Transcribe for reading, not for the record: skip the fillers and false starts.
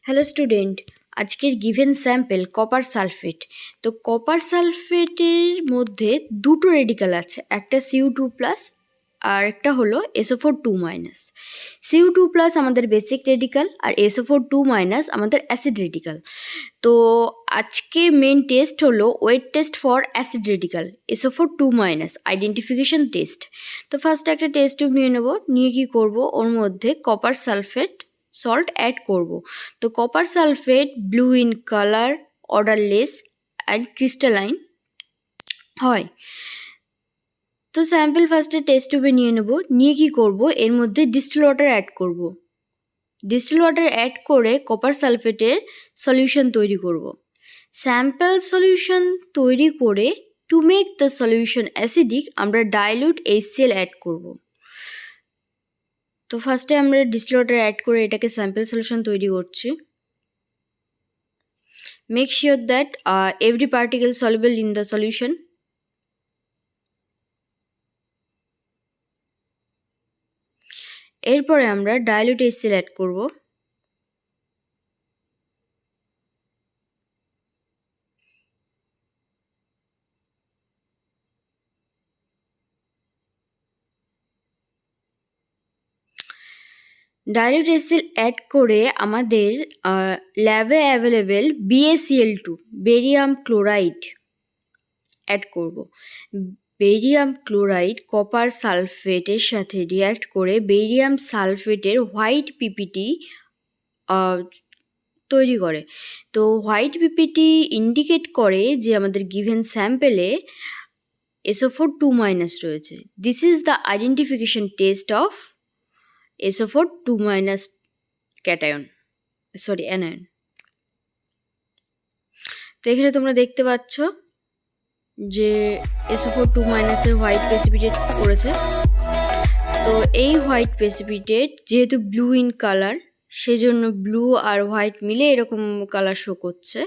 Hello student, আজকের given sample copper sulphate. তো copper সালফেটের মধ্যে দুটো রেডিকাল আছে, একটা Cu2+ আর একটা হলো SO4 2-। Cu2+ আমাদের বেসিক রেডিকাল আর SO4 2- আমাদের অ্যাসিড রেডিকাল। তো আজকে মেন টেস্ট হলো wet test for acid radical SO4 2- identification test. তো ফার্স্ট একটা টেস্ট টিউব নিয়ে নেব, নিয়ে কি করব, ওর মধ্যে কপার সালফেট সল্ট অ্যাড করব। তো copper sulphate blue in colour, odourless and crystalline হয়। তো স্যাম্পল ফার্স্টে টেস্ট টিউবে নিয়ে নেব, নিয়ে কি করব, এর মধ্যে ডিস্টিল ওয়াটার অ্যাড করব। ডিস্টিল ওয়াটার অ্যাড করে কপার সালফেটের সলিউশন তৈরি করব। স্যাম্পল সলিউশন তৈরি করে to make the solution acidic আমরা ডাইলিউট HCl অ্যাড করব। তো ফার্স্টে আমরা ডিস্টিল ওয়াটার অ্যাড করে এটাকে স্যাম্পল সলিউশন তৈরি করছি। Make sure that every particle soluble in the solution. এরপরে আমরা ডাইলিউট HCl অ্যাড করব। ডাইলিউট HCl অ্যাড করে আমাদের ল্যাবে available BaCl2 barium chloride add করব। বেরিয়াম ক্লোরাইড কপার সালফেটের সাথে রিঅ্যাক্ট করে বেরিয়াম সালফেটের হোয়াইট পিপিটি তৈরি করে। তো হোয়াইট পিপিটি ইন্ডিকেট করে যে আমাদের গিভেন স্যাম্পেলে SO4 2- রয়েছে। This is the identification test of SO4 2- cation, anion. তো এখানে তোমরা দেখতে পাচ্ছ যে SO4 2- এর হোয়াইট প্রেসিপিটেট করেছে। তো এই হোয়াইট প্রেসিপিটেট যেহেতু ব্লু ইন কালার, সেজন্য ব্লু আর হোয়াইট মিলে এরকম কালার শো করছে।